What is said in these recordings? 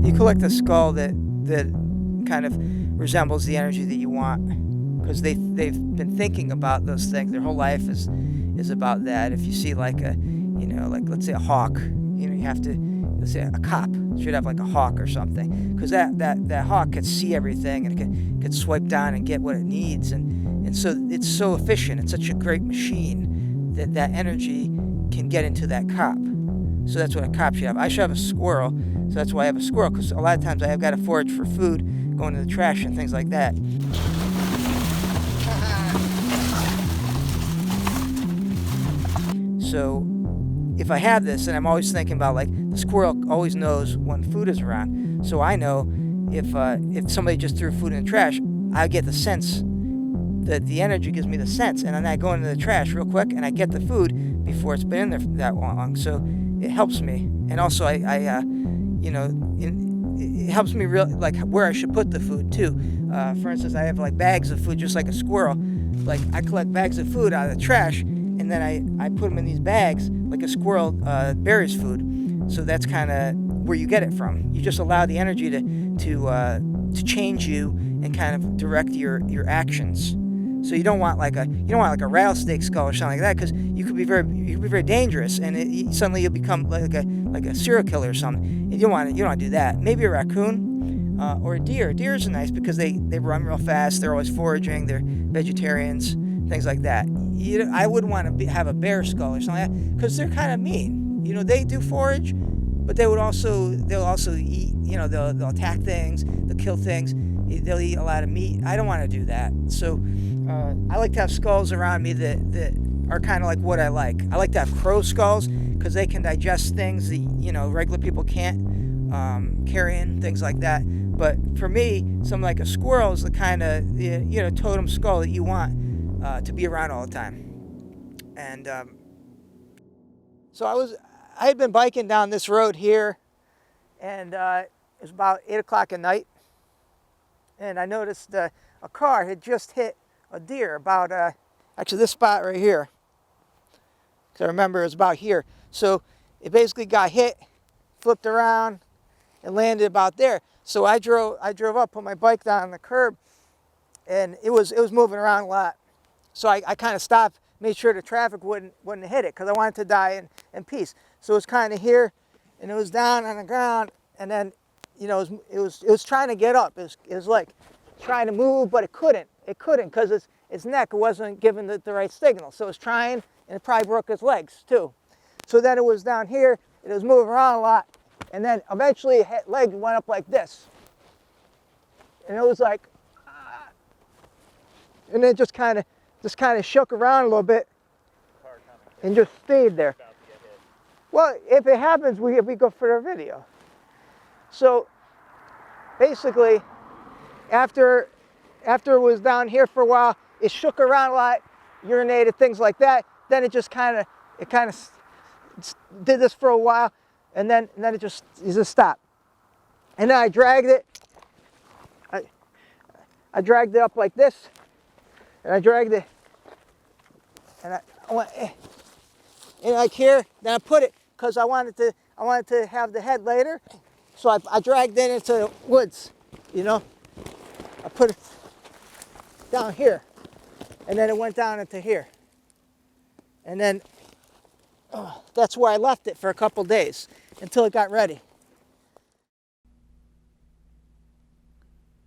You collect a skull that kind of resembles the energy that you want, because they've been thinking about those things. Their whole life is about that. If you see like like let's say a hawk, you have to, let's say a cop should have like a hawk or something, because that hawk can see everything and it can swipe down and get what it needs, and so it's so efficient. It's such a great machine that energy can get into that cop. So that's what a cop should have. I should have a squirrel, so that's why I have a squirrel, because a lot of times I have got to forage for food, going to the trash and things like that. So if I have this, and I'm always thinking about, like, the squirrel always knows when food is around, so I know if somebody just threw food in the trash, I get the sense. The energy gives me the sense, and then I go into the trash real quick and I get the food before it's been in there that long. So it helps me, and also it helps me like where I should put the food too. For instance, I have like bags of food, just like a squirrel. Like I collect bags of food out of the trash, and then I put them in these bags like a squirrel buries food. So that's kind of where you get it from. You just allow the energy to change you and kind of direct your actions. So you don't want like a rattlesnake skull or something like that, because you could be very dangerous, and suddenly you'll become like a serial killer or something. And you don't want to do that. Maybe a raccoon or a deer. Deers are nice because they run real fast. They're always foraging. They're vegetarians, things like that. I wouldn't want to have a bear skull or something like that, because they're kind of mean. They do forage, but they'll also eat. They'll attack things. They'll kill things. They'll eat a lot of meat. I don't want to do that. So I like to have skulls around me that are kind of like what I like. I like to have crow skulls because they can digest things that regular people can't carry in, things like that. But for me, something like a squirrel is the kind of totem skull that you want to be around all the time. And so I had been biking down this road here, and it was about 8 o'clock at night, and I noticed a car had just hit a deer about actually this spot right here, because I remember it was about here. So it basically got hit, flipped around, and landed about there. So I drove up, put my bike down on the curb, and it was moving around a lot. So I kind of stopped, made sure the traffic wouldn't hit it, because I wanted to die in peace. So it was kind of here, and it was down on the ground, and then it was trying to get up. It was like trying to move, but it couldn't because its neck wasn't giving the right signal. So it was trying, and it probably broke its legs too. So then it was down here, it was moving around a lot, and then eventually its leg went up like this, and it was like, and then it just kind of shook around a little bit, and just stayed there. Well, if it happens, we go for a video. So basically, after it was down here for a while, it shook around a lot, urinated, things like that. Then it kind of did this for a while, and then it just stopped. And then I dragged it. I dragged it up like this, and I dragged it, and I went in like here. Then I put it, because I wanted to have the head later. So I dragged it into the woods, I put it down here, and then it went down into here. And then that's where I left it for a couple days until it got ready.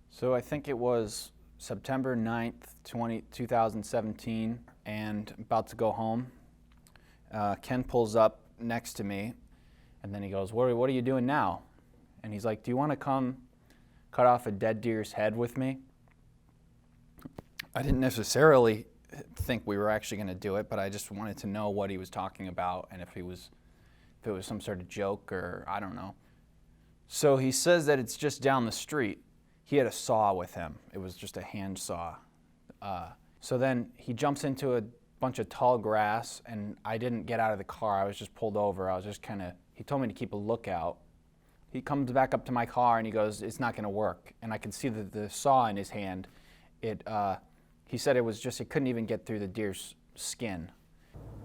So I think it was September 9th, 2017, and about to go home. Ken pulls up next to me, and then he goes, what are you doing now? And he's like, do you want to come cut off a dead deer's head with me? I didn't necessarily think we were actually going to do it, but I just wanted to know what he was talking about, and if it was some sort of joke, or I don't know. So he says that it's just down the street. He had a saw with him. It was just a hand saw. So then he jumps into a bunch of tall grass, and I didn't get out of the car. I was just pulled over. He told me to keep a lookout. He comes back up to my car and he goes, it's not going to work. And I could see the saw in his hand. He said it couldn't even get through the deer's skin.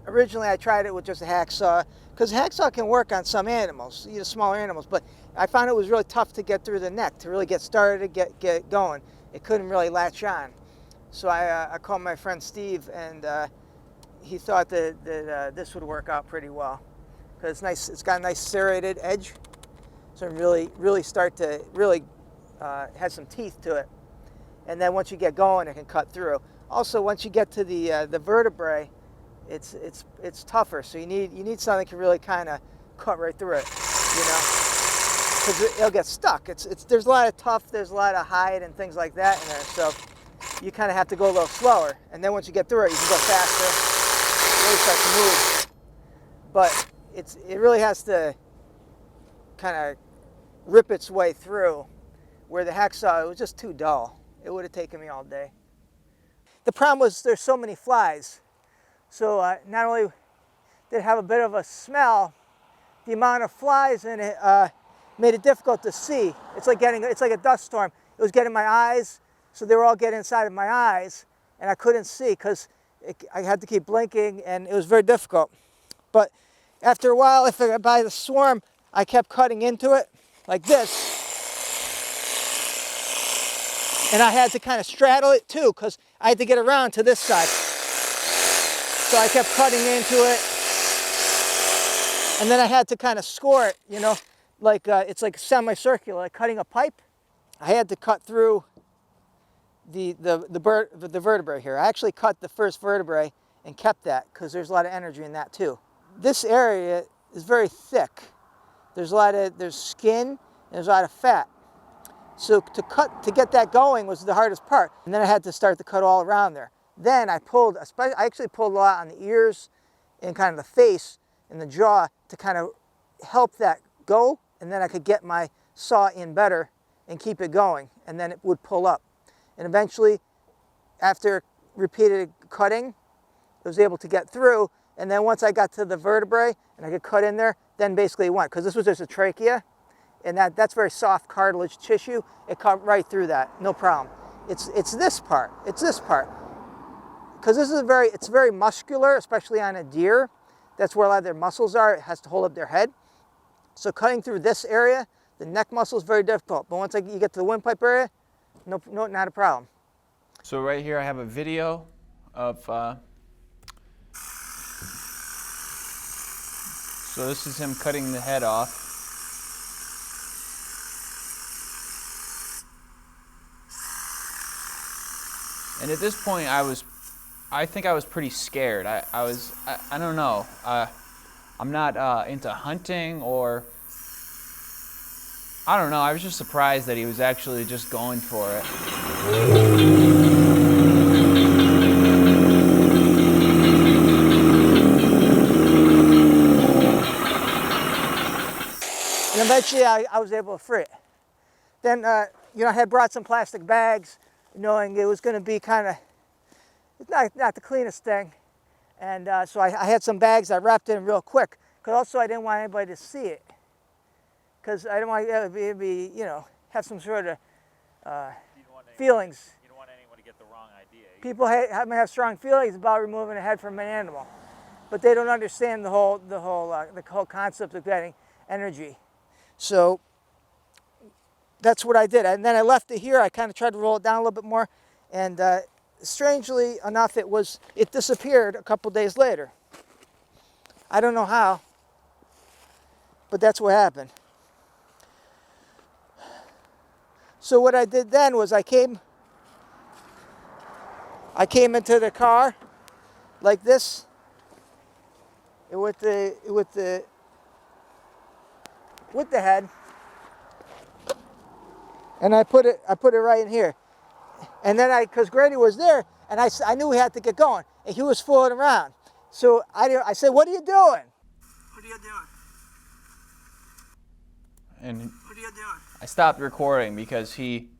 Originally, I tried it with just a hacksaw, because hacksaw can work on some animals, smaller animals, but I found it was really tough to get through the neck, to really get started, get going. It couldn't really latch on. So I called my friend Steve, and he thought that this would work out pretty well, because it's nice. It's got a nice serrated edge, so it really start to has some teeth to it. And then once you get going, it can cut through. Also, once you get to the vertebrae, it's tougher. So you need something that can really kind of cut right through it, because it'll get stuck. There's a lot of tough, there's a lot of hide and things like that in there. So you kind of have to go a little slower. And then once you get through it, you can go faster, really start to move. But it really has to kind of rip its way through, where the hacksaw, it was just too dull. It would have taken me all day. The problem was there's so many flies. So not only did it have a bit of a smell, the amount of flies in it made it difficult to see. It's like a dust storm. It was getting my eyes, so they were all getting inside of my eyes, and I couldn't see because I had to keep blinking, and it was very difficult. But after a while, by the swarm, I kept cutting into it like this. And I had to kind of straddle it too, because I had to get around to this side. So I kept cutting into it. And then I had to kind of score it, like it's like semicircular, like cutting a pipe. I had to cut through the vertebrae here. I actually cut the first vertebrae and kept that, because there's a lot of energy in that too. This area is very thick. There's skin, and there's a lot of fat. So to get that going was the hardest part. And then I had to start to cut all around there. Then I actually pulled a lot on the ears and kind of the face and the jaw to kind of help that go. And then I could get my saw in better and keep it going. And then it would pull up. And eventually, after repeated cutting, I was able to get through. And then once I got to the vertebrae and I could cut in there, then basically it went. Because this was just a trachea. And that's very soft cartilage tissue. It cut right through that, no problem. It's this part. It's this part. Because it's very muscular, especially on a deer. That's where a lot of their muscles are. It has to hold up their head. So cutting through this area, the neck muscle is very difficult. But once you get to the windpipe area, no, not a problem. So right here I have a video of, so this is him cutting the head off. And at this point, I think I was pretty scared. I don't know. I'm not into hunting, or I don't know. I was just surprised that he was actually just going for it. And eventually, I was able to free it. Then, I had brought some plastic bags, knowing it was going to be kind of not the cleanest thing. And so I had some bags I wrapped in real quick, because also I didn't want anybody to see it, because I didn't want it to be have some sort of feelings. You don't want anyone to get the wrong idea. People have strong feelings about removing a head from an animal, but they don't understand the whole concept of getting energy. So that's what I did. And then I left it here. I kind of tried to roll it down a little bit more, and strangely enough, it disappeared a couple days later. I don't know how, but that's what happened. So what I did then was I came into the car like this, with the head, and I put it right in here. And then because Grady was there, and I knew we had to get going, and he was fooling around. So I said, "What are you doing? What are you doing? And What are you doing?" I stopped recording because he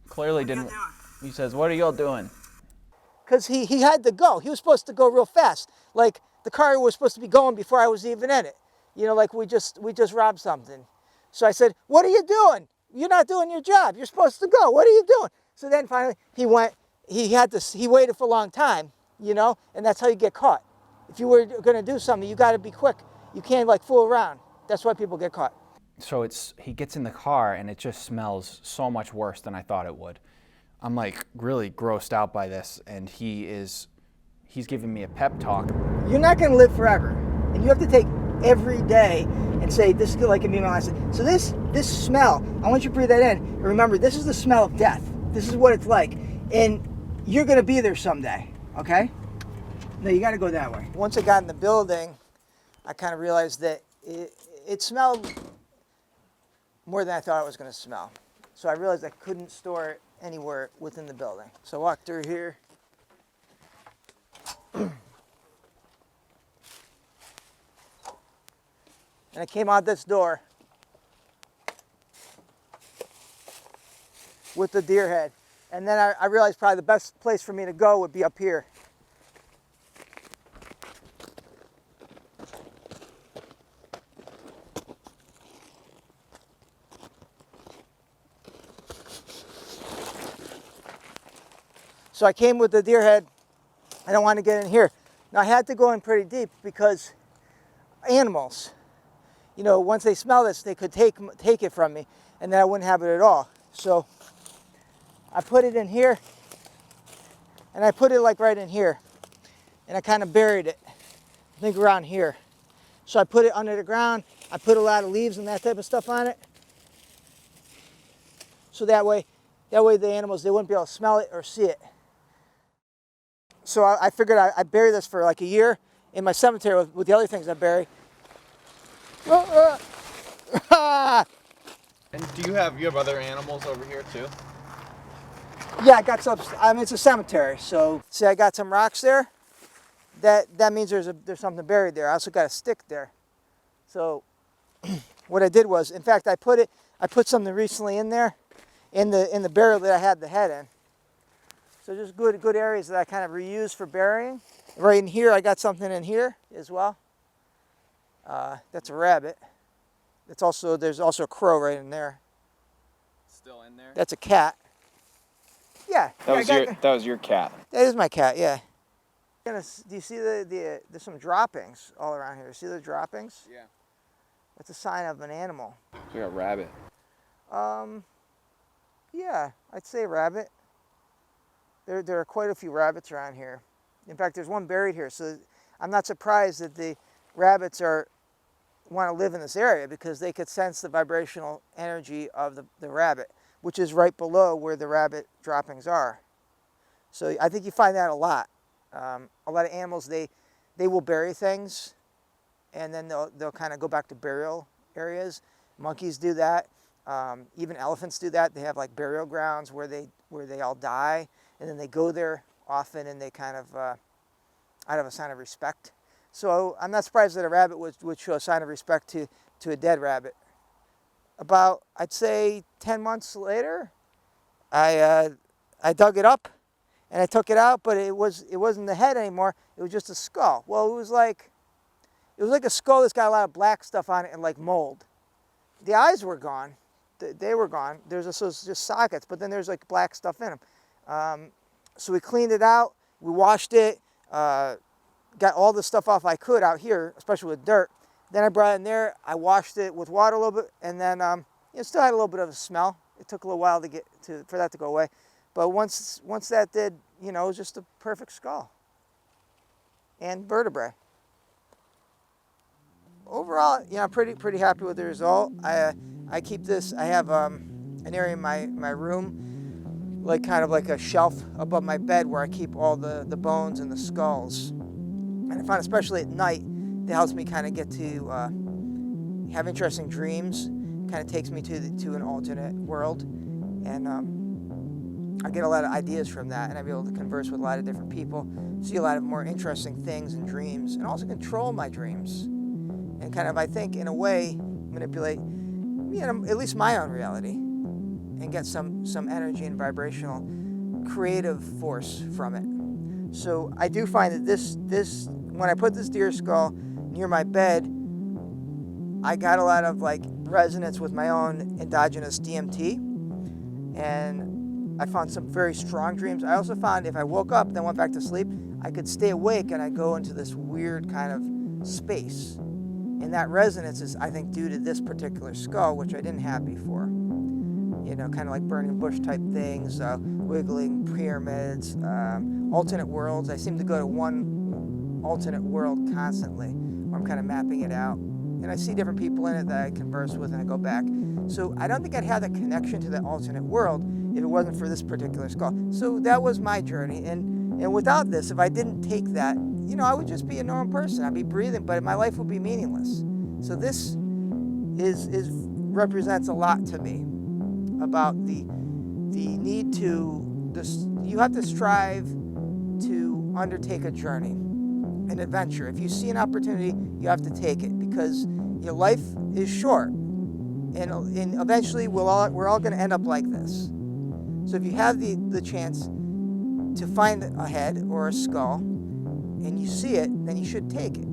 clearly didn't. He says, "What are y'all doing?" Because he had to go. He was supposed to go real fast. Like the car was supposed to be going before I was even in it. Like we just robbed something. So I said, "What are you doing? You're not doing your job. You're supposed to go. What are you doing?" So then finally he went. He waited for a long time, and that's how you get caught. if you were going to do something, you got to be quick. You can't like fool around. That's why people get caught. So he gets in the car and it just smells so much worse than I thought it would. I'm like really grossed out by this, and he's giving me a pep talk. You're not going to live forever, and you have to take every day and say, this is like gonna be my last day. So this smell, I want you to breathe that in. And remember, this is the smell of death. This is what it's like, and you're going to be there someday. Okay? No, you got to go that way. Once I got in the building, I kind of realized that it smelled more than I thought it was going to smell. So I realized I couldn't store it anywhere within the building. So I walked through here. And I came out this door with the deer head. And then I realized probably the best place for me to go would be up here. So I came with the deer head. I don't want to get in here. Now I had to go in pretty deep because animals, you know, once they smell this, they could take it from me, and then I wouldn't have it at all. So I put it in here, and I put it like right in here, and I kind of buried it, I think around here. So I put it under the ground. I put a lot of leaves and that type of stuff on it. So that way the animals, they wouldn't be able to smell it or see it. So I figured I'd bury this for like a year in my cemetery with the other things I bury. And do you have other animals over here too? Yeah, I got some. I mean, it's a cemetery, so see, I got some rocks there. That means there's something buried there. I also got a stick there. So what I did was, in fact, I put something recently in there, in the burial that I had the head in. So just good areas that I kind of reuse for burying. Right in here, I got something in here as well. That's a rabbit. There's also a crow right in there. Still in there? That's a cat. Yeah. That was your cat. That is my cat, yeah. Do you see there's some droppings all around here? See the droppings? Yeah. That's a sign of an animal. We got a rabbit. Yeah, I'd say rabbit. There are quite a few rabbits around here. In fact, there's one buried here, so I'm not surprised that the rabbits want to live in this area because they could sense the vibrational energy of the rabbit, which is right below where the rabbit droppings are. So I think you find that a lot. A lot of animals, they will bury things, and then they'll kind of go back to burial areas. Monkeys do that. Even elephants do that. They have like burial grounds where they all die, and then they go there often, and they kind of out of a sign of respect. So I'm not surprised that a rabbit would show a sign of respect to a dead rabbit. About, I'd say 10 months later, I dug it up and I took it out, but it wasn't the head anymore. It was just a skull. Well, it was like a skull that's got a lot of black stuff on it and like mold. The eyes were gone. They were gone. There's just sockets, but then there's like black stuff in them. So we cleaned it out. We washed it. Got all the stuff off I could out here, especially with dirt. Then I brought it in there. I washed it with water a little bit, and then it still had a little bit of a smell. It took a little while for that to go away, but once that did, it was just a perfect skull and vertebrae. Overall, I'm pretty happy with the result. I keep this. I have an area in my room, like kind of like a shelf above my bed where I keep all the bones and the skulls. And I find, especially at night, that helps me kind of get to have interesting dreams. Kind of takes me to an alternate world, and I get a lot of ideas from that, and I'm able to converse with a lot of different people, see a lot of more interesting things in dreams, and also control my dreams, and kind of, I think, in a way, manipulate, at least my own reality, and get some energy and vibrational, creative force from it. So I do find that this when I put this deer skull near my bed, I got a lot of like resonance with my own endogenous DMT, and I found some very strong dreams. I also found if I woke up, then went back to sleep, I could stay awake and I go into this weird kind of space. And that resonance is, I think, due to this particular skull, which I didn't have before. You know, kind of like burning bush type things, wiggling pyramids, alternate worlds. I seem to go to one alternate world constantly, where I'm kind of mapping it out. And I see different people in it that I converse with, and I go back. So I don't think I'd have that connection to that alternate world if it wasn't for this particular skull. So that was my journey. And without this, if I didn't take that, you know, I would just be a normal person. I'd be breathing, but my life would be meaningless. So this represents a lot to me about the need to, you have to strive to undertake a journey, an adventure. If you see an opportunity, you have to take it, because your life is short, and eventually we're all going to end up like this. So if you have the chance to find a head or a skull and you see it, then you should take it.